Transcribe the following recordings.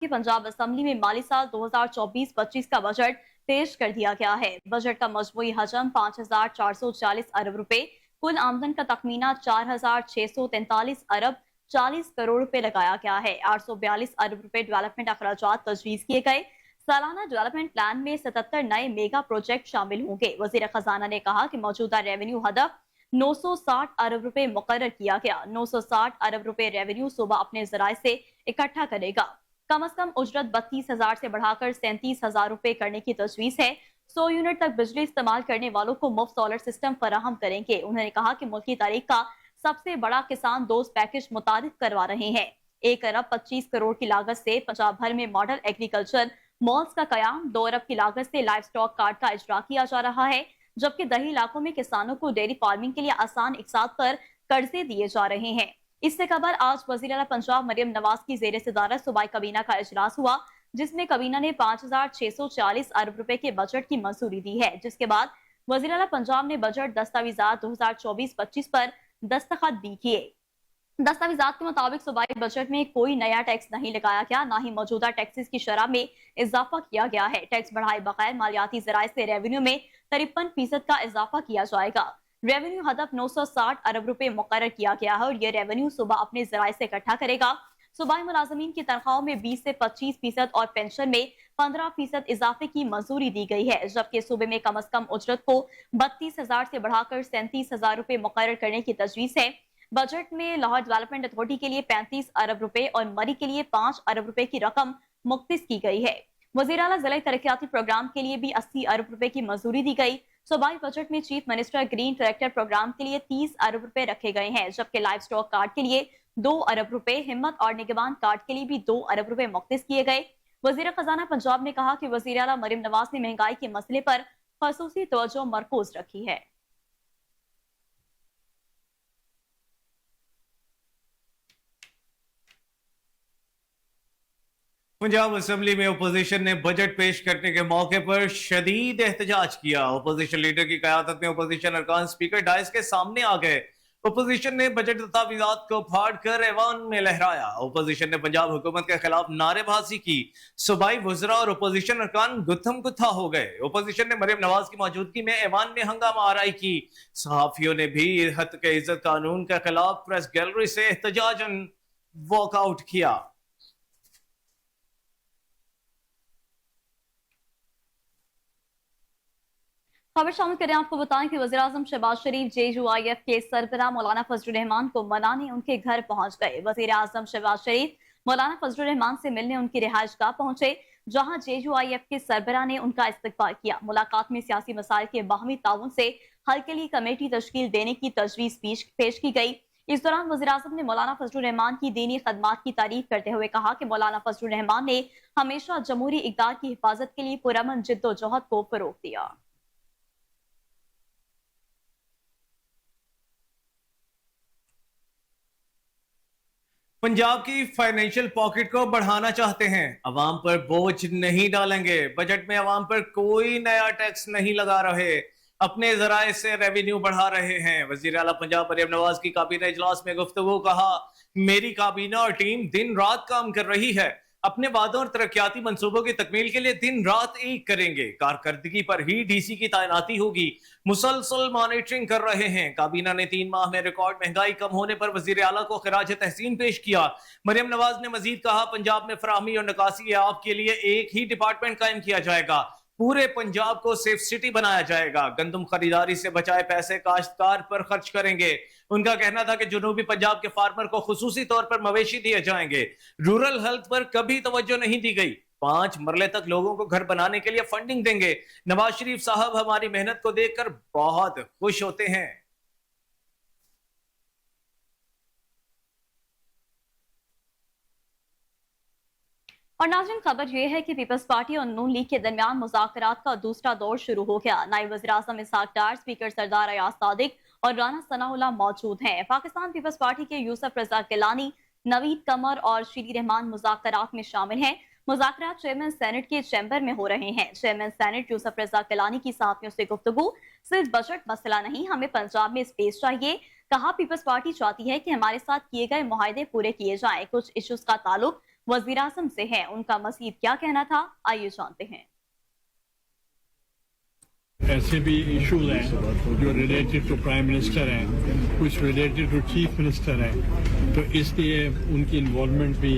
कि पंजाब असेंबली में माली साल 2024-25 का बजट पेश कर दिया गया है। बजट का मजमूई हजम 5,440 अरब रुपए, कुल आमदन का तखमीना 4,643 अरब 40 करोड़ रुपए लगाया गया है। 842 अरब रुपए डेवलपमेंट अखराजात तजवीज किए गए। सालाना डेवलपमेंट प्लान में 77 नए मेगा प्रोजेक्ट शामिल होंगे। वजीर खजाना ने कहा कि मौजूदा रेवेन्यू हदफ 960 अरब रुपए मुकर्रर किया गया। 960 अरब रुपए रेवेन्यू सूबा अपने जराये से इकट्ठा करेगा। कम अज कम उजरत 32,000 से बढ़ाकर 37,000 रुपए करने की तजवीज है। 100 यूनिट तक बिजली इस्तेमाल करने वालों को मुफ्त सोलर सिस्टम फराहम करेंगे। उन्होंने कहा कि मुल्की तारीख का सबसे बड़ा किसान दोस्त पैकेज मुतारिफ करवा रहे हैं। 1 अरब 25 करोड़ की लागत से पंजाब भर में मॉडल एग्रीकल्चर मॉल्स का कयाम, 2 अरब की लागत से लाइव स्टॉक कार्ड का इजरा किया जा रहा है, जबकि दही इलाकों में किसानों को डेयरी फार्मिंग के लिए आसान इकसात पर कर्जे दिए जा रहे हैं। इससे कबल आज वज़ीर आला पंजाब मरियम नवाज की ज़ेर सदारत सूबाई काबीना का इजलास हुआ, जिसमें काबीना ने 5,640 अरब रुपए के बजट की मंजूरी दी है, जिसके बाद वज़ीर आला पंजाब ने बजट दस्तावेजात 2024-25 पर दस्तखत भी किए। दस्तावेजात के मुताबिक सूबाई बजट में कोई नया टैक्स नहीं लगाया गया, ना ही मौजूदा टैक्सेस की शरह में इजाफा किया गया है। टैक्स बढ़ाए बगैर मालियाती जराये से रेवेन्यू में 53% का इजाफा किया जाएगा। रेवेन्यू हदफ 960 अरब रुपए मुकर्रर किया गया है और ये रेवेन्यू सूबा अपने जराये से इकट्ठा करेगा। सूबाई मुलाजमीन की तनख्वाहों में 20 से 25% और पेंशन में 15% इजाफे की मंजूरी दी गई है, जबकि सूबे में कम अज कम उजरत को 32,000 से बढ़ाकर 37,000 रुपए मुकर्रर करने की तजवीज है। बजट में लाहौर डेवलपमेंट अथॉरिटी के लिए 35 अरब रुपए और मरी के लिए 5 अरब रुपए की रकम मुख्तिस की गई है। वज़ीर आला ज़िला तरक्याती प्रोग्राम के लिए भी 80 अरब रुपए की मंजूरी दी गई। सूबाई बजट में chief minister green tractor programme के लिए 30 अरब रुपए रखे गए हैं, जबकि लाइव स्टॉक कार्ड के लिए 2 अरब रुपए, हिम्मत और निगहबान कार्ड के लिए भी 2 अरब रुपए मुख्तिस किए गए। वज़ीर खजाना पंजाब ने कहा कि वज़ीर आला मरियम नवाज ने महंगाई के मसले पर खसूसी तवज्जो मरकूज रखी है। पंजाब असेंबली में अपोजिशन ने बजट पेश करने के मौके पर शदीद एहतजाज किया। अपोजिशन लीडर की क़यादत में अपोजिशन अरकान स्पीकर डाइस के सामने आ गए। अपोजिशन ने बजट दस्तावेजात को फाड़ कर ऐवान में लहराया। अपोजिशन ने पंजाब हुकूमत के खिलाफ नारेबाजी की। सूबाई वज़रा और अपोजिशन अरकान गुत्थम गुत्था हो गए। अपोजिशन ने मरियम नवाज की मौजूदगी में ऐवान में हंगामा आराई की। सहाफियों ने भी हद के इज्जत कानून के खिलाफ प्रेस गैलरी से एहतजाजन वॉकआउट किया। खबर शामिल करें, आपको बताएं कि वज़ीर आज़म शहबाज शरीफ JUIF के सरबराह मौलाना फजलुर रहमान को मनाने उनके घर पहुंच गए। वज़ीर आज़म शहबाज शरीफ मौलाना फजलुर रहमान से मिलने उनकी रिहाइशगाह पहुंचे, जहां JUIF के सरबराह ने उनका इस्तकबाल किया। मुलाकात में सियासी मसाइल के बाहमी ताउन से हल के लिए कमेटी तश्कील देने की तजवीज पेश की गई। इस दौरान वज़ीर आज़म ने मौलाना फजलुर रहमान की दीनी खदमात की तारीफ करते हुए कहा कि मौलाना फजलुर रहमान ने हमेशा जमहूरी इक़दार की हिफाजत के लिए पुरअमन जिद्दोजहद को फरोग दिया। पंजाब की फाइनेंशियल पॉकेट को बढ़ाना चाहते हैं, अवाम पर बोझ नहीं डालेंगे। बजट में अवाम पर कोई नया टैक्स नहीं लगा रहे, अपने जराये से रेवेन्यू बढ़ा रहे हैं। वजीर आला पंजाब मरियम नवाज की काबीना इजलास में गुफ्तगू कहा, मेरी काबीना और टीम दिन रात काम कर रही है, अपने वादों और तरक्याती मंसूबों की तकमील के लिए दिन रात एक करेंगे। कारकर्दगी पर ही डीसी की तैनाती होगी, मुसलसल मॉनिटरिंग कर रहे हैं। काबीना ने 3 माह में रिकॉर्ड महंगाई कम होने पर वजीर आला को खिराज तहसीन पेश किया। मरियम नवाज ने मजीद कहा, पंजाब में फराहमी और निकासी आप के लिए एक ही डिपार्टमेंट कायम किया जाएगा, पूरे पंजाब को सेफ सिटी बनाया जाएगा। गंदम खरीदारी से बचाए पैसे काश्तकार पर खर्च करेंगे। उनका कहना था कि जनूबी पंजाब के फार्मर को खुसूसी तौर पर मवेशी दिए जाएंगे। रूरल हेल्थ पर कभी तवज्जो नहीं दी गई। 5 मरले तक लोगों को घर बनाने के लिए फंडिंग देंगे। नवाज शरीफ साहब हमारी मेहनत को देखकर बहुत खुश होते हैं। और नाज़रीन, खबर यह है कि पीपल्स पार्टी और नून लीग के दरमियान मुज़ाकरात का दूसरा दौर शुरू हो गया। नायब वज़ीर आज़म इसहाक डार, स्पीकर सरदार अयाज सादिक और राना सनाउल्लाह मौजूद हैं। पाकिस्तान पीपल्स पार्टी के यूसुफ रज़ा गिलानी, नवीद कमर और शीरी रहमान मुज़ाकरात में शामिल हैं। मुज़ाकरात चेयरमैन सेनेट के चैम्बर में हो रहे हैं। चेयरमैन सेनेट यूसुफ रज़ा गिलानी की सहाफ़ियों से गुफ्तगू, सिर्फ बजट मसला नहीं, हमें पंजाब में स्पेस चाहिए। कहा, पीपल्स पार्टी चाहती है कि हमारे साथ किए गए मुआहदे पूरे किए जाएं। कुछ इश्यूज का ताल्लुक वजीर आजम से हैं, उनका मजीद क्या कहना था, आइए जानते हैं। ऐसे भी इश्यूज हैं जो रिलेटेड टू प्राइम मिनिस्टर हैं, कुछ रिलेटेड टू चीफ मिनिस्टर हैं, तो इसलिए उनकी इन्वॉल्वमेंट भी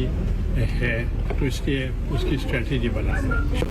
है, तो इसलिए उसकी स्ट्रेटजी बनाना है।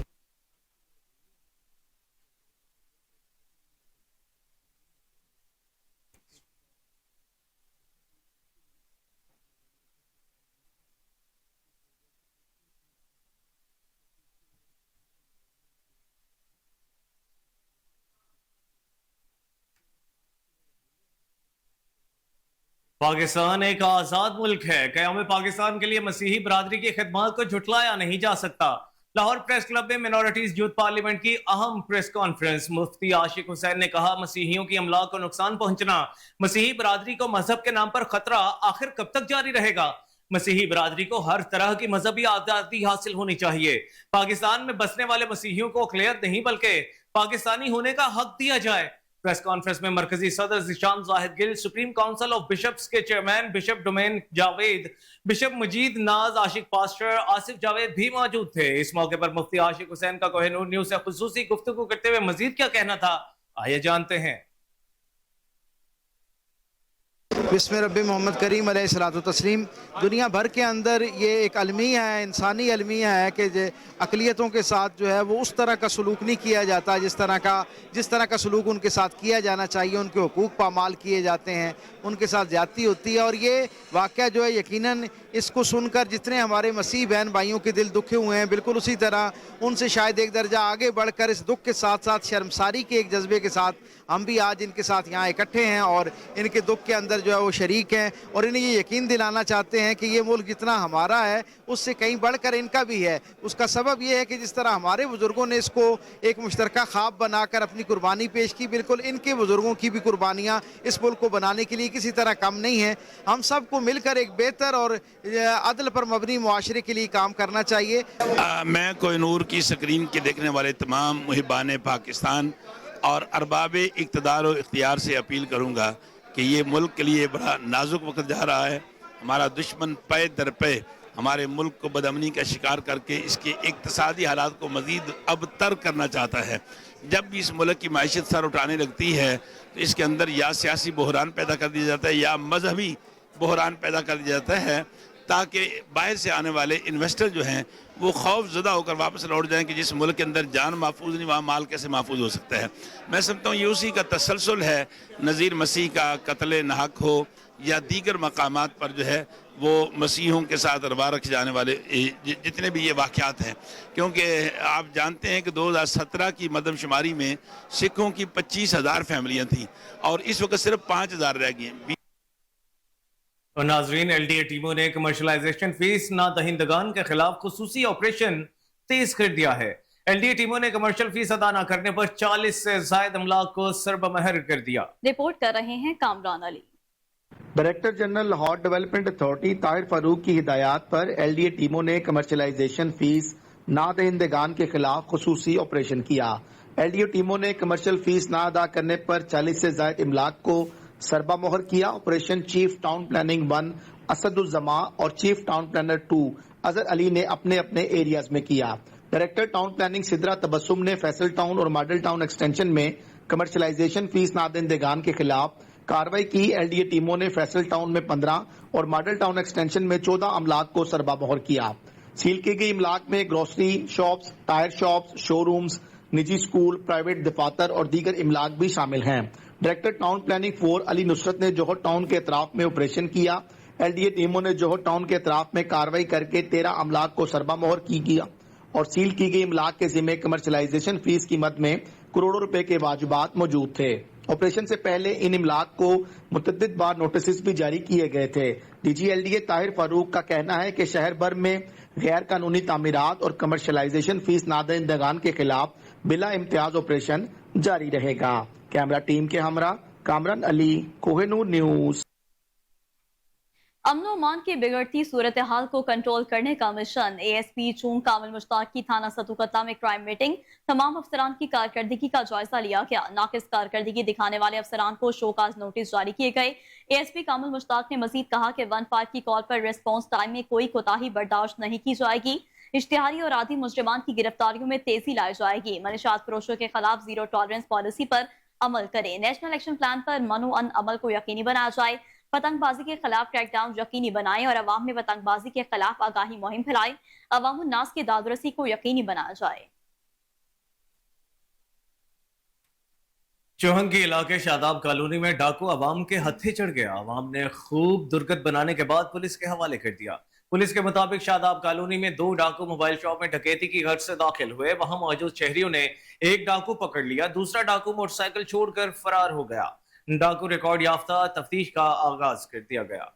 पाकिस्तान एक आजाद मुल्क है। क़याम पाकिस्तान के लिए मसीही बरादरी की खिदमत को झुटलाया नहीं जा सकता। लाहौर प्रेस क्लब में मिनॉरिटीज यूथ पार्लियामेंट की अहम प्रेस कॉन्फ्रेंस। मुफ्ती आशिक हुसैन ने कहा, मसीहियों की अमलाक को नुकसान पहुंचना, मसीही बरादरी को मजहब के नाम पर खतरा आखिर कब तक जारी रहेगा। मसीही बरादरी को हर तरह की मजहबी आज़ादी हासिल होनी चाहिए। पाकिस्तान में बसने वाले मसीहियों को अक़लियत नहीं बल्कि पाकिस्तानी होने का हक दिया जाए। प्रेस कॉन्फ्रेंस में मरकजी सदर Zeeshan Zahid Gill, supreme council of bishops के चेयरमैन बिशप डोमेन जावेद, बिशप मजीद नाज, आशिक पास्टर आसिफ जावेद भी मौजूद थे। इस मौके पर मुफ्ती आशिक हुसैन का कोहिनूर न्यूज़ से खुसूसी गुफ्तगू करते हुए मजीद क्या कहना था, आइए जानते हैं। बिस्मिल्लाह रब्बी मोहम्मद करीम अलैहिस्सलातु तस्लीम। दुनिया भर के अंदर ये एक अलमिया है, इंसानी अलमिया है कि अक़लियतों के साथ जो है वो उस तरह का सलूक नहीं किया जाता जिस तरह का सलूक उनके साथ किया जाना चाहिए। उनके हुकूक पामाल किए जाते हैं, उनके साथ ज़्यादती होती है। और ये वाक़या जो है यकीनन इसको सुनकर जितने हमारे मसीह बहन भाइयों के दिल दुखे हुए हैं, बिल्कुल उसी तरह उनसे शायद एक दर्जा आगे बढ़कर इस दुख के साथ साथ शर्मसारी के एक जज्बे के साथ हम भी आज इनके साथ यहाँ इकट्ठे हैं और इनके दुख के अंदर जो है वो शरीक हैं और इन्हें ये यकीन दिलाना चाहते हैं कि ये मुल्क जितना हमारा है उससे कहीं बढ़कर इनका भी है। उसका सबब ये है कि जिस तरह हमारे बुज़ुर्गों ने इसको एक मुश्तरका ख्वाब बनाकर अपनी कुर्बानी पेश की, बिल्कुल इनके बुज़ुर्गों की भी कुर्बानियाँ इस मुल्क को बनाने के लिए किसी तरह कम नहीं है। हम सबको मिलकर एक बेहतर और अदल पर मबनी मुआशरे के लिए काम करना चाहिए। मैं कोहिनूर की स्क्रीन के देखने वाले तमाम मुहिबान पाकिस्तान और अरबाब इक़्तिदार और इख्तियार से अपील करूँगा कि ये मुल्क के लिए बड़ा नाजुक वक्त जा रहा है। हमारा दुश्मन पे दर पे हमारे मुल्क को बदअमनी का शिकार करके इसके इक़्तिसादी हालात को मज़ीद अबतर करना चाहता है। जब भी इस मुल्क की माइशत सर उठाने लगती है तो इसके अंदर या सियासी बहरान पैदा कर दिया जाता है या मजहबी बहरान पैदा कर दिया जाता है, ताकि बाहर से आने वाले इन्वेस्टर जो हैं वो खौफज़दा होकर वापस लौट जाएं कि जिस मुल्क के अंदर जान महफूज नहीं वहाँ माल कैसे महफूज हो सकता है। मैं समझता हूँ ये उसी का तसलसल है, नज़ीर मसीह का कत्ल नाहक हो या दीगर मकामात पर जो है वो मसीहों के साथ रवा रखे जाने वाले जितने भी ये वाक़यात हैं। क्योंकि आप जानते हैं कि 2017 की मरदमशुमारी में सिखों की 25,000 फैमिलियाँ थीं और इस वक्त सिर्फ 5,000 रह गई हैं। और नाजरीन, एलडीए टीमों ने कमर्शलाइजेशन फीस ना दहिंदगान के खिलाफ खुसूसी ऑपरेशन तेज कर दिया है। एलडीए टीमों ने कमर्शियल फीस अदा न करने पर 40 से ज्यादा अमलाक को सरबमहर कर दिया। रिपोर्ट कर रहे हैं Kamran Ali. Director general Lahore development authority Tahir Farooq की हिदायत पर एलडीए टीमों ने कमर्शलाइजेशन फीस ना दहिंदगान के खिलाफ खुसूसी ऑपरेशन किया। एलडीए टीमों ने कमर्शियल फीस ना अदा करने पर 40 से ज्यादा इमलाक को सरबा मोहर किया। Operation chief town planning 1 Asaduzzaman और chief town planner 2 Azhar Ali ने अपने अपने एरियाज में किया। Director town planning Sidra Tabassum ने फैसल टाउन और मॉडल टाउन एक्सटेंशन में कमर्शलाइजेशन फीस ना दहिंदगान के खिलाफ कार्रवाई की। एलडीए टीमों ने फैसल टाउन में 15 और मॉडल टाउन एक्सटेंशन में 14 अमलाक को सरबा मोहर किया। सील की गई इमलाक में grocery shops, tyre shops, showrooms, निजी स्कूल, प्राइवेट दफातर और दीगर इमलाक भी शामिल हैं। Director town planning 4 Ali Nusrat ने जोहर टाउन के अतराफ में ऑपरेशन किया। एलडीए टीमों ने जोहर टाउन के अतराफ में कार्रवाई करके 13 अमलाक को सरबा मोहर की गया और सील की गई इमलाक के जिम्मे कमर्शलाइजेशन फीस की मद में करोड़ों रुपए के वाजिबात मौजूद थे। ऑपरेशन से पहले इन इमलाक को मुतअद्दिद बार नोटिस भी जारी किए गए थे। डीजी एलडीए ताहिर फारूक का कहना है कि शहर भर में गैर कानूनी तामीरात और कमर्शलाइजेशन फीस नादहिंदगान के खिलाफ बिला इम्तियाज ऑपरेशन जारी रहेगा। कैमरा टीम के हमरा कामरान अली, कोहिनूर न्यूज। अमन अमान की बिगड़ती सूरत हाल को कंट्रोल करने का मिशन। ASP चूंग कामिल मुश्ताक की थाना सतुकता में क्राइम मीटिंग। तमाम अफसरान की कारकर्दगी का जायजा लिया गया। नाकिस कारकर्दगी दिखाने वाले अफसरान को शोकाज नोटिस जारी किए गए। ASP कामिल मुश्ताक ने मजीद कहा कि 15 की कॉल पर रिस्पॉन्स टाइम में कोई कोताही बर्दाश्त नहीं की जाएगी। इश्तिहारी और आदि मुजरिमान की गिरफ्तारियों में तेजी लाई जाएगी। मनशात फरोशों के खिलाफ जीरो टॉलरेंस पॉलिसी पर अमल करें। नेशनल एक्शन प्लान पर मनो अन अमल को यकीनी बनाया जाए। पतंगबाजी के खिलाफ क्रैकडाउन यकीनी बनाएं और अवाम में पतंगबाजी के खिलाफ आगाही मुहिम फैलाएं। अवाम उन्नास की दादरसी को यकीनी बनाया जाए। चौहंगी इलाके शादाब कॉलोनी में डाकू अवाम के हत्थे चढ़ गया। अवाम ने खूब दुर्गत बनाने के बाद पुलिस के हवाले कर दिया। पुलिस के मुताबिक शादाब कॉलोनी में 2 डाकू मोबाइल शॉप में डकैती की गर्ज से दाखिल हुए। वहां मौजूद शहरियों ने एक डाकू पकड़ लिया, दूसरा डाकू मोटरसाइकिल छोड़कर फरार हो गया। डाकू रिकॉर्ड याफ्ता तफ्तीश का आगाज कर दिया गया।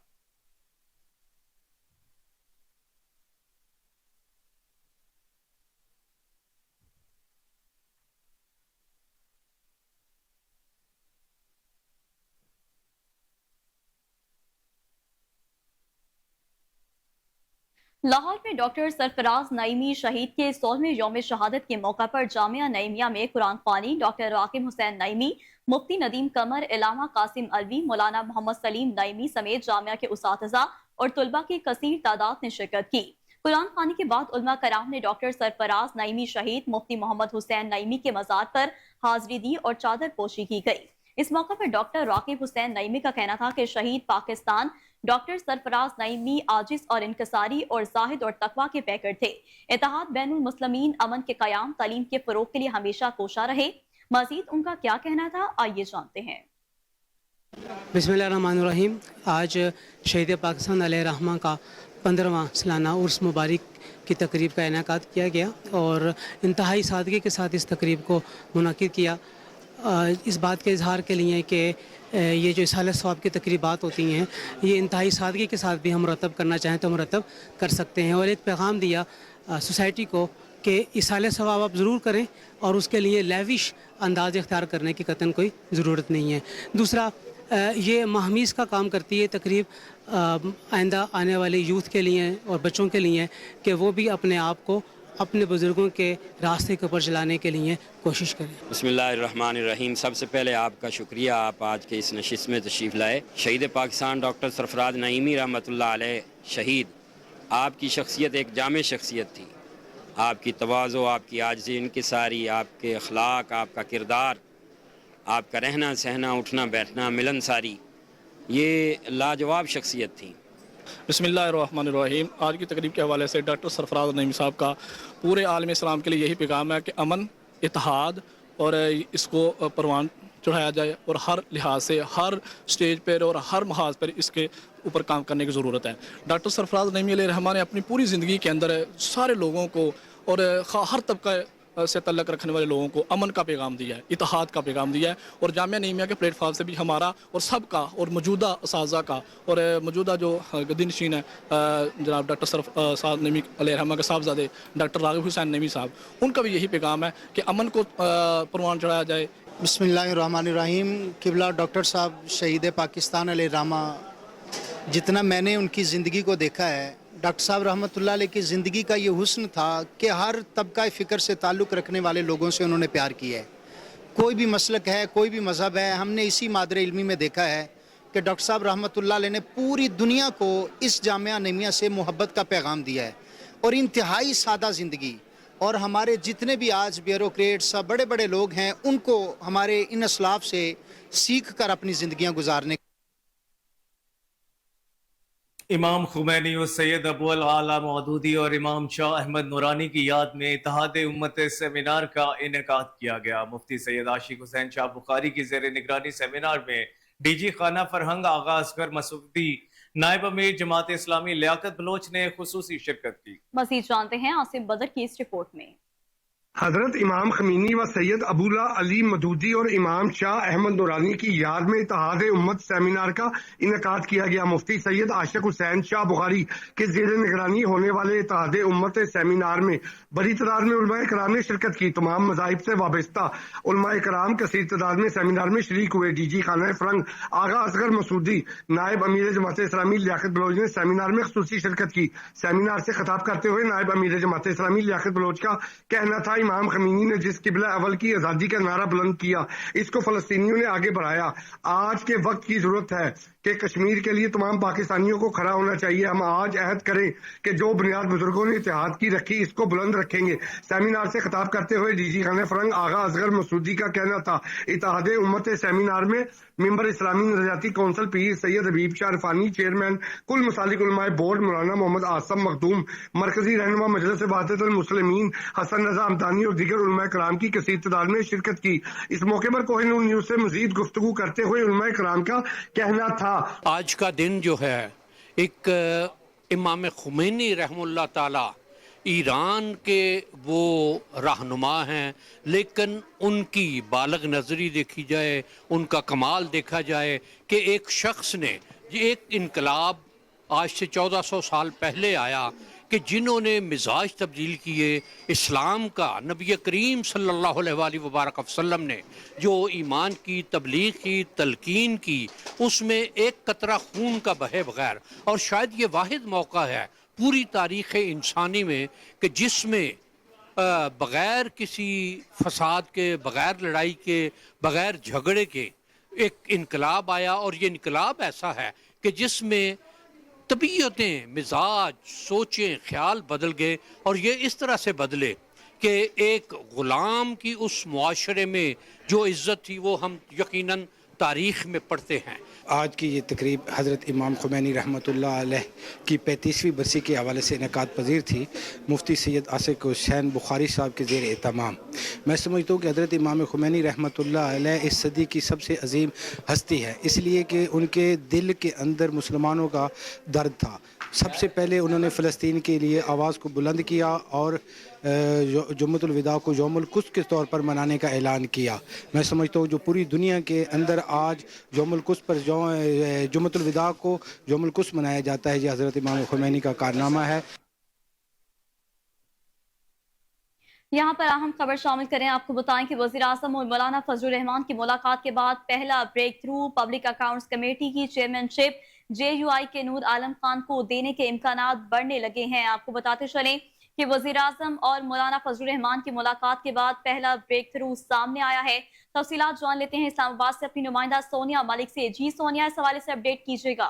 लाहौर में डॉक्टर सरफराज नईमी शहीद के 16वें यौम शहादत के मौका पर जामिया नईमिया में कुरान ख्वानी। डॉक्टर राकिब हुसैन नईमी, मुफ्ती नदीम कमर, इलामा कासिम अलवी, मौलाना मोहम्मद सलीम नईमी समेत जामिया के उसातिज़ा और तुलबा की कसीर तादाद ने शिरकत की। कुरान ख्वानी के बाद उलमा कराम ने डॉक्टर सरफराज नईमी शहीद मुफ्ती मोहम्मद हुसैन नईमी के मज़ार पर हाजिरी दी और चादर पोशी की गई। इस मौके पर डॉक्टर राकिब हुसैन नईमी का कहना था कि शहीद पाकिस्तान डॉक्टर सरफराज नईमी आजिज और इनकसारी और जाहिद और तकवा के पैकर थे। इत्तेहाद बैनुल मुस्लिमीन, अमन के कयाम, तालीम के फरोग के लिए हमेशा कोशा रहे। मजीद उनका क्या कहना था, आइए जानते हैं। बिस्मिल्लाहिर्रहमानिर्रहीम। आज शहीद पाकिस्तान अलैहिर्रहमा का 15वां सालाना उर्स मुबारक की तकरीब का इनेकाद किया गया और इंतहाई सादगी के साथ इस तकरीब को मुनक़िद किया। इस बात के इजहार के लिए कि ये जो इसाले सवाब की तकरीबात होती हैं ये इंतहाई सादगी के साथ भी हम मुरतब करना चाहें तो मुरतब कर सकते हैं। और एक पैगाम दिया सोसाइटी को कि इसाले सवाब आप ज़रूर करें और उसके लिए लेविश अंदाज इख्तियार करने की कतन कोई ज़रूरत नहीं है। दूसरा, ये महमीज़ का काम करती है तकरीब आइंदा आने वाले यूथ के लिए और बच्चों के लिए कि वो भी अपने आप को अपने बुज़ुर्गों के रास्ते के ऊपर चलाने के लिए कोशिश करें। बिस्मिल्लाहिर्रहमानिर्रहीम। सबसे पहले आपका शुक्रिया, आप आज के इस नशिस्त में तशरीफ़ लाए। शहीद पाकिस्तान डॉक्टर सरफराज नईमी रहमतुल्लाह अलैह शहीद, आपकी शख्सियत एक जामे शख्सियत थी। आपकी तवाज़ो, आपकी आजिज़ी इनकिसारी, आपके अखलाक, आपका किरदार, आपका रहना सहना, उठना बैठना, मिलनसारी, ये लाजवाब शख्सियत थी। बिस्मिल्लाहिर्रहमानिर्रहीम। आज की तकरीब के हवाले से डॉक्टर सरफराज नईमी साहब का पूरे आलम इस्लाम के लिए यही पैगाम है कि अमन, इत्तेहाद और इसको परवान चढ़ाया जाए और हर लिहाज से, हर स्टेज पर और हर महाज पर इसके ऊपर काम करने की ज़रूरत है। डॉक्टर सरफराज नईमी अलैहिर्रहमा ने अपनी पूरी ज़िंदगी के अंदर सारे लोगों को और हर तबका से तल्लक रखने वाले लोगों को अमन का पैगाम दिया है, इत्तेहाद का पैगाम दिया है। और जामिया नईमिया के प्लेटफॉर्म से भी हमारा और सबका और मौजूदा असातिज़ा का और मौजूदा जो गद्दीनशीन है जनाब डॉक्टर सरफराज नईमी अलैहिर्रहमा के साहबजादे डॉक्टर रागिब हुसैन नईमी साहब, उनका भी यही पैगाम है कि अमन को परवान चढ़ाया जाए। बिस्मिल्लाहिर्रहमानिर्रहीम। किबला डॉक्टर साहब शहीद पाकिस्तान अलैहिर्रहमा, जितना मैंने उनकी ज़िंदगी को देखा है, डॉक्टर साहब रहमतुल्लाह अलैह की ज़िंदगी का ये हुस्न था कि हर तबका फ़िक्र से ताल्लुक़ रखने वाले लोगों से उन्होंने प्यार किया है। कोई भी मसलक है, कोई भी मज़हब है, हमने इसी मादरे इल्मी में देखा है कि डॉक्टर साहब रहमतुल्लाह अलैह ने पूरी दुनिया को इस जामिया नईमिया से मोहब्बत का पैगाम दिया है और इंतहाई सादा ज़िंदगी। और हमारे जितने भी आज ब्यूरोक्रेट्स, बड़े बड़े लोग हैं, उनको हमारे इन असलाफ से सीख कर अपनी ज़िंदगियाँ गुजारने। इमाम खुमैनी और सैयद अबू अल आला मौदूदी और इमाम शाह अहमद नूरानी की याद में इत्तेहाद उम्मत सेमिनार का इनेकाद किया गया। मुफ्ती सैयद आशिक हुसैन शाह बुखारी की ज़ेर निगरानी सेमिनार में डीजी खाना फरहंग आगा असगर मसूदी, नायब अमीर जमात इस्लामी लियाकत बलोच ने खुसूसी शिरकत की। मज़ीद जानते हैं आसिम बदर की इस रिपोर्ट में। حضرت امام خمینی و سید ابواللہ علی مدودی اور امام شاہ احمد نورانی کی یاد میں اتحاد امت سیمینار کا انعقاد کیا گیا۔ مفتی سید عاشق حسین شاہ بخاری کے زیر نگرانی ہونے والے اتحاد امت سیمینار میں بڑی تعداد میں علماء کرام نے شرکت کی۔ تمام مذاہب سے وابستہ علماء کرام کثیر تعداد میں سیمینار میں شریک ہوئے۔ ڈی جی خانہ فرنگ آغا اصغر مسعودی، نائب امیر جماعت اسلامی لیاقت بلوچ نے سیمینار میں خصوصی شرکت کی۔ سیمینار سے خطاب کرتے ہوئے نائب امیر جماعت اسلامی لیاقت بلوچ کا کہنا تھا، امام خمینی نے جس قبلہ اول کی آزادی کا نعرہ بلند کیا، اس کو فلسطینیوں نے آگے بڑھایا۔ آج کے وقت کی ضرورت ہے کہ کشمیر کے لیے تمام پاکستانیوں کو کھڑا ہونا چاہیے۔ ہم آج عہد کریں کہ جو بنیاد بزرگوں نے اتحاد کی رکھی، اس کو بلند رکھیں گے۔ سیمینار سے خطاب کرتے ہوئے ڈی جی خانہ فرنگ آغا اصغر مسعودی کا کہنا تھا، اتحاد امت سیمینار میں ممبر اسلامی نظریاتی کونسل پیر سید حبیب شاہ عرفانی، چیئرمین کل مسالک علماء بورڈ مولانا محمد آصم مخدوم، مرکزی رہنما مجلس وحدت المسلمین حسن رضا حمدانی اور دیگر علماء کرام کی کثیر تعداد میں شرکت کی۔ اس موقع پر کوہ نور نیوز سے مزید گفتگو کرتے ہوئے علماء کرام کا کہنا تھا، آج کا دن جو ہے ایک امام خمینی رحم اللہ تعالی ایران کے وہ رہنما ہیں، لیکن ان کی بالغ نظری دیکھی جائے، ان کا کمال دیکھا جائے کہ ایک شخص نے ایک انقلاب آج سے 1400 سال پہلے آیا کہ جنہوں نے مزاج تبدیل کیے اسلام کا، نبی کریم صلی اللہ علیہ وآلہ وبارک وسلم نے جو ایمان کی تبلیغ کی، تلقین کی، اس میں ایک قطرہ خون کا بہے بغیر، اور شاید یہ واحد موقع ہے پوری تاریخ انسانی میں کہ جس میں بغیر کسی فساد کے، بغیر لڑائی کے، بغیر جھگڑے کے ایک انقلاب آیا، اور یہ انقلاب ایسا ہے کہ جس میں طبیعتیں، مزاج، سوچیں، خیال بدل گئے، اور یہ اس طرح سے بدلے کہ ایک غلام کی اس معاشرے میں جو عزت تھی وہ ہم یقیناً تاریخ میں پڑھتے ہیں۔ آج کی یہ تقریب حضرت امام خمینی رحمۃ اللہ علیہ کی 35ویں برسی کے حوالے سے انعقاد پذیر تھی، مفتی سید عاشق حسین بخاری صاحب کے زیر اہتمام۔ میں سمجھتا ہوں کہ حضرت امام خمینی رحمۃ اللہ علیہ اس صدی کی سب سے عظیم ہستی ہے، اس لیے کہ ان کے دل کے اندر مسلمانوں کا درد تھا۔ سب سے پہلے انہوں نے فلسطین کے لیے آواز کو بلند کیا اور جمعۃ الوداع کو یوم القدس کے طور پر منانے کا اعلان کیا۔ میں سمجھتا ہوں جو پوری دنیا کے اندر آج یوم القدس پر جمعۃ الوداع کو یوم القدس منایا جاتا ہے، یہ حضرت امام خمینی کا کارنامہ ہے۔ یہاں پر اہم خبر شامل کریں، آپ کو بتائیں کہ وزیر اعظم اور مولانا فضل الرحمان کی ملاقات کے بعد پہلا break through public accounts committee کی چیئرمین شپ جے یو آئی کے نور عالم خان کو دینے کے امکانات بڑھنے لگے ہیں۔ آپ کو بتاتے چلیں کہ وزیر اعظم اور مولانا فضل الرحمان کی ملاقات کے بعد پہلا بریک تھرو سامنے آیا ہے۔ تفصیلات جان لیتے ہیں اسلام آباد سے اپنی نمائندہ سونیا ملک سے۔ جی سونیا، اس حوالے سے اپڈیٹ کیجیے گا۔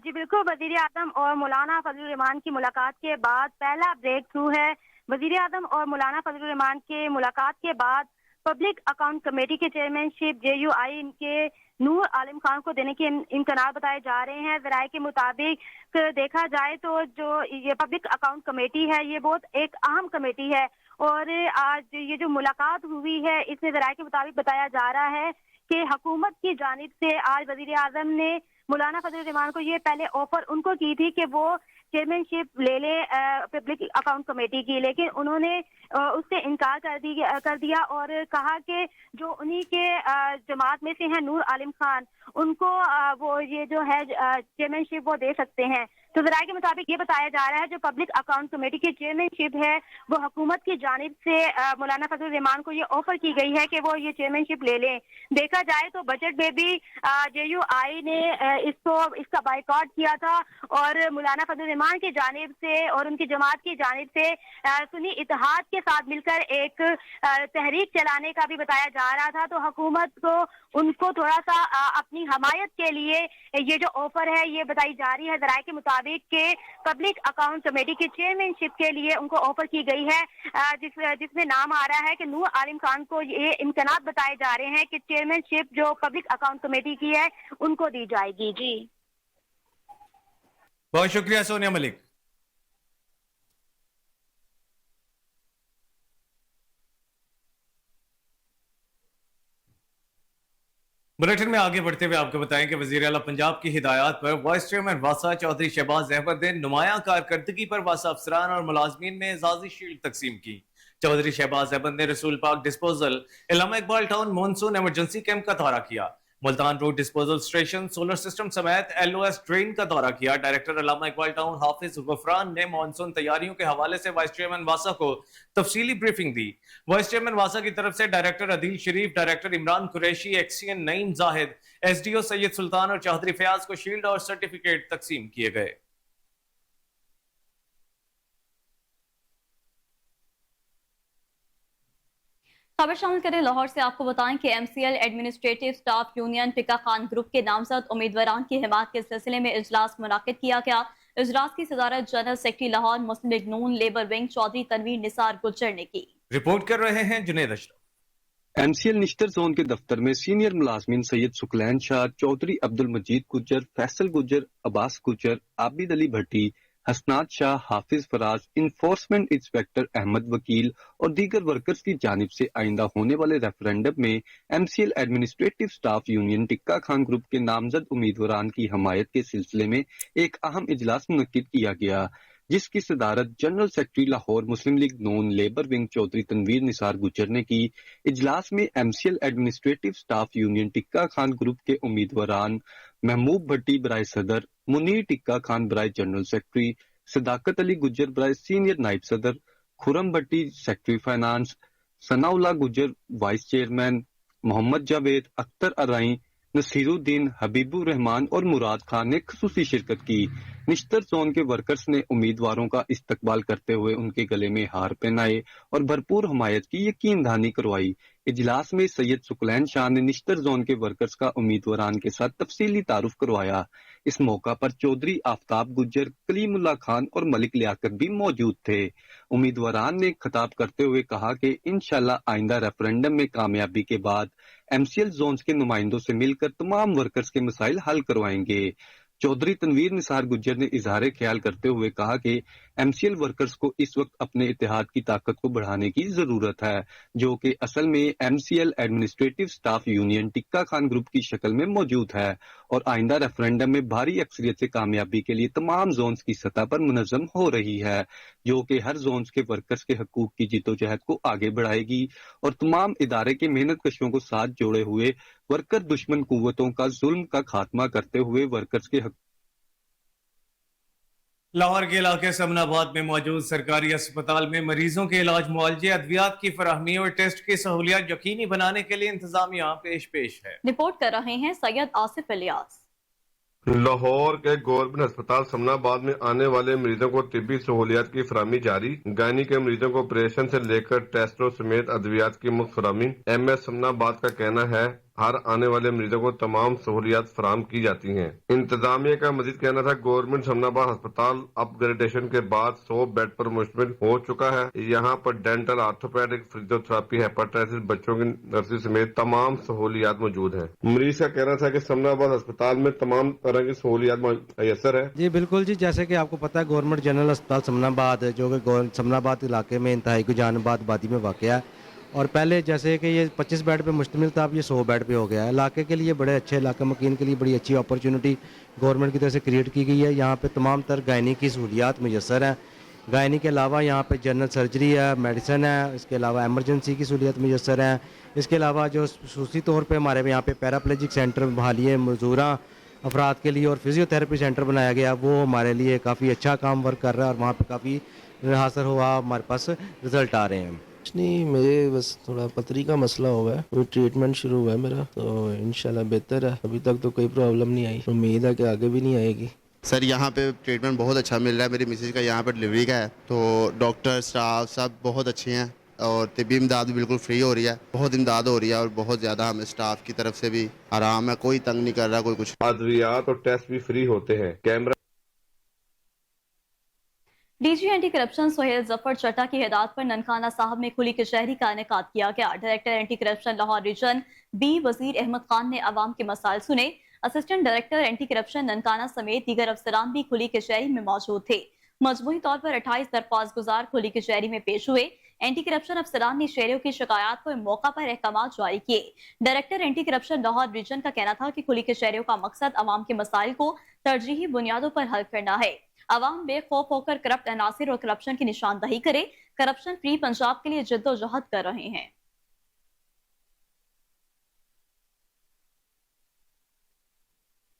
جی بالکل، وزیر اعظم اور مولانا فضل الرحمان کی ملاقات کے بعد پہلا بریک تھرو ہے۔ وزیر اعظم اور مولانا فضل الرحمان کے ملاقات کے بعد پبلک اکاؤنٹ کمیٹی کے چیئرمین شپ جے یو آئی کے نور عالم خان کو دینے کے امکانات بتائے جا رہے ہیں۔ ذرائع کے مطابق دیکھا جائے تو جو یہ پبلک اکاؤنٹ کمیٹی ہے یہ بہت ایک اہم کمیٹی ہے، اور آج یہ جو ملاقات ہوئی ہے اس میں ذرائع کے مطابق بتایا جا رہا ہے کہ حکومت کی جانب سے آج وزیر اعظم نے مولانا فضل الرحمان کو یہ پہلے آفر ان کو کی تھی کہ وہ چیئرمین شپ لے لیں پبلک اکاؤنٹ کمیٹی کی، لیکن انہوں نے اس سے انکار کر دیا اور کہا کہ جو انہی کے جماعت میں سے ہیں نور عالم خان، ان کو وہ یہ جو ہے چیئرمین شپ وہ دے سکتے ہیں۔ تو ذرائع کے مطابق یہ بتایا جا رہا ہے جو پبلک اکاؤنٹ کمیٹی کی چیئرمین شپ ہے وہ حکومت کی جانب سے مولانا فضل الرحمان کو یہ آفر کی گئی ہے کہ وہ یہ چیئرمین شپ لے لیں۔ دیکھا جائے تو بجٹ میں بھی جے یو آئی نے اس کا بائیکاٹ کیا تھا، اور مولانا فضل الرحمان کی جانب سے اور ان کی جماعت کی جانب سے سنی اتحاد کے ساتھ مل کر ایک تحریک چلانے کا بھی بتایا جا رہا تھا۔ تو حکومت کو ان کو تھوڑا سا اپنی حمایت کے لیے یہ جو آفر ہے یہ بتائی جا رہی ہے ذرائع کے مطابق کہ پبلک اکاؤنٹ کمیٹی کی چیئرمین شپ کے لیے ان کو آفر کی گئی ہے، جس میں نام آ رہا ہے کہ نور عالم خان کو یہ امکانات بتائے جا رہے ہیں کہ چیئرمین شپ جو پبلک اکاؤنٹ کمیٹی کی ہے ان کو دی جائے گی۔ جی بہت شکریہ سونیا ملک۔ بلیٹن میں آگے بڑھتے ہوئے آپ کو بتائیں کہ وزیر اعلیٰ پنجاب کی ہدایات پر وائس چیئرمین واسا چودھری شہباز احمد نے نمایاں کارکردگی پر واسا افسران اور ملازمین میں اعزازی شیلڈ تقسیم کی۔ चौधरी शहबाज अहमद ने Rasool park disposal, Allama Iqbal town monsoon emergency camp का दौरा किया। Multan road disposal station, solar system समेत LOS ड्रेन का दौरा किया। डायरेक्टर इलामा इकबाल टाउन हाफिज गफरान ने मॉनसून तैयारियों के हवाले से वाइस चेयरमैन वासा को तफसीली ब्रीफिंग दी। वाइस चेयरमैन वासा की तरफ से director Adeel Sharif, director Imran Qureshi, XEN Naeem Zahid, SDO Syed Sultan और चौधरी फयाज को शील्ड और सर्टिफिकेट तकसीम किए गए। खबर शामिल करें लाहौर से। आपको बताएं कि MCL administrative staff union tikka Khan group के नामजद उम्मीदवारान की हिमायत के सिलसिले में इजलास मुनाकिद किया गया। इजलास की सदारत जनरल सेक्रेटरी लाहौर मुस्लिम लीग नून लेबर विंग चौधरी तनवीर निसार गुज्जर ने की। रिपोर्ट कर रहे हैं जुनेद अशरफ। MCL निश्तर जोन के दफ्तर में सीनियर मुलाजमीन सैयद सुकलैन शाह, चौधरी अब्दुल मजीद गुज्जर, फैसल गुज्जर, अब्बास गुज्जर, आबिद अली भट्टी, हसनात शाह, हाफिज फराज, इन्फोर्समेंट इंस्पेक्टर अहमद वकील और दीगर वर्कर्स की जानिब से आइंदा होने वाले रेफरेंडम में MCL administrative staff union tikka Khan group के नामजद उम्मीदवारान की हमायत के सिलसिले में एक अहम इजलास मुनक्किद किया गया, जिसकी सदारत जनरल सेक्रेटरी लाहौर मुस्लिम लीग नून लेबर विंग चौधरी तनवीर निसार गुज्जर ने की। इजलास में MCL administrative staff union tikka Khan group के उम्मीदवारान महमूब भट्टी बराए सदर, मुनीर टिक्का खान बराए जनरल सेक्रेटरी, सदाकत अली गुज्जर बराए सीनियर नायब सदर, Khurram Bhatti secretary finance, Sanaullah Gujjar vice chairman, Muhammad Javed, Akhtar Arain, Nasiruddin, Habibur Rehman और मुराद खान ने खुसूसी शिरकत की। निश्तर जोन के वर्कर्स ने उम्मीदवारों का इस्तकबाल करते हुए उनके गले में हार पहनाए और भरपूर हमायत की यकीन दहानी करवाई। इजलास में सैयद सुकलैन शाह ने निश्तर जोन के वर्कर्स का उम्मीदवारान के साथ तफसीली तारुफ करवाया। इस मौका पर चौधरी आफ्ताब गुज्जर, कलीमुल्लाह खान और मलिक लियाकत भी मौजूद थे। उम्मीदवारान ने खिताब करते हुए कहा कि इंशाल्लाह आइंदा रेफरेंडम में कामयाबी के बाद MCL जोन्स के नुमाइंदों से मिलकर तमाम वर्कर्स के मसाइल हल करवाएंगे। चौधरी तनवीर निसार गुज्जर ने इजहार ख्याल करते हुए कहा कि MCL वर्कर्स को इस वक्त अपने इत्तेहाद की ताकत को बढ़ाने की जरूरत है, जो कि असल में MCL administrative staff union tikka Khan group की शक्ल में मौजूद है और आइंदा रेफरेंडम में भारी अक्सरियत से कामयाबी के लिए तमाम जोन्स की सतह पर मुनज़्ज़म हो रही है, जो कि हर जोन्स के वर्कर्स के हकूक की जिद्दोजहद को आगे बढ़ाएगी और तमाम इदारे के मेहनत कशों को साथ जोड़े हुए वर्कर दुश्मन कुव्वतों का जुल्म का खात्मा करते हुए वर्कर्स के लाहौर के इलाके समनाबाद में मौजूद सरकारी अस्पताल में मरीजों के इलाज, मुआलजे, अद्वियात की फराहमी और टेस्ट की सहूलियत यकीनी बनाने के लिए इंतजामिया पेश है। रिपोर्ट कर रहे हैं सैयद आसिफ इलियास। लाहौर के गवर्नमेंट अस्पताल समनाबाद में आने वाले मरीजों को तिब्बी सहूलियात की फराहमी जारी। गायनी के मरीजों को ऑपरेशन से लेकर टेस्टों समेत अद्वियात की मुफ्त फराहमी। MS समनाबाद का कहना है हर आने वाले मरीजों को तमाम सहूलियात फराहम की जाती हैं। इंतजामिया का मजीद कहना था गवर्नमेंट समनाबाद अस्पताल अपग्रेडेशन के बाद 100 बेड पर मुश्तमिल हो चुका है। यहाँ पर डेंटल, आर्थोपेडिक, फिजियोथेरेपी, हेपेटाइटिस, बच्चों की नर्सिंग समेत तमाम सहूलियात मौजूद हैं। मरीज का कहना था कि समनाबाद अस्पताल में तमाम तरह की सहूलियात मैसर है। जी बिल्कुल जी, जैसे कि आपको पता है गवर्नमेंट जनरल अस्पताल समनाबाद जो कि समनाबाद इलाके में इंतहाई गुजानबाद आबादी में वाक़या है और पहले जैसे कि ये 25 बेड पे मुश्तमिल था, अब ये 100 बेड पे हो गया है। इलाके के लिए बड़े अच्छे, इलाका मकीन के लिए बड़ी अच्छी अपॉर्चुनिटी गवर्नमेंट की तरफ से क्रिएट की गई है। यहाँ पे तमाम तर गायनी की सहूलियात मैसर हैं। गायनी के अलावा यहाँ पे जनरल सर्जरी है, मेडिसिन है, इसके अलावा एमरजेंसी की सहूलियत मैसर हैं। इसके अलावा जो खसूसी तौर पर हमारे यहाँ पे पैराप्लेजिक सेंटर बहाली मजदूरा अफराद के लिए और फिजियोथेरेपी सेंटर बनाया गया, वो हमारे लिए काफ़ी अच्छा काम वर्क कर रहा है और वहाँ पर काफ़ी हासिल हुआ, हमारे पास रिजल्ट आ रहे हैं। नहीं, मेरे बस थोड़ा पथरी का मसला हुआ है, वो ट्रीटमेंट शुरू हुआ है मेरा, तो इंशाल्लाह बेहतर है। अभी तक तो कोई प्रॉब्लम नहीं आई, उम्मीद है कि आगे भी नहीं आएगी। सर यहाँ पे ट्रीटमेंट बहुत अच्छा मिल रहा है। मेरी मिसेज का यहाँ पर डिलीवरी का है, तो डॉक्टर स्टाफ सब बहुत अच्छे हैं और तिब्बी इमदाद भी बिल्कुल फ्री हो रही है। बहुत इमदाद हो रही है और बहुत ज़्यादा हमें स्टाफ की तरफ से भी आराम है, कोई तंग नहीं कर रहा, कोई कुछ। अद्वियात और टेस्ट भी फ्री होते हैं। Camera DG anti corruption Sohail Zafar चट्टा की हिदायत पर ननकाना साहब में खुली कचहरी का इनेकाद किया गया। Director anti corruption Lahore region B Wazir Ahmad Khan ने अवाम के मसाइल सुने। Assistant director anti corruption Nankana समेत दीगर अफसरान भी खुली कचहरी में मौजूद थे। मजमूई तौर पर 28 दरख्वास्त गुजार खुली कचहरी में पेश हुए। एंटी करप्शन अफसरान ने शहरियों की शिकायत पर मौका पर अहकाम जारी किए। Director anti corruption Lahore region का कहना था कि खुली कचहरियों का मकसद अवाम के मसाइल को तरजीही बुनियादों पर हल करना है। अवाम बेखौफ होकर करप्ट अनासिर और करप्शन की निशानदही करे करप्शन फ्री पंजाब के लिए जद्दोजहद कर रहे हैं।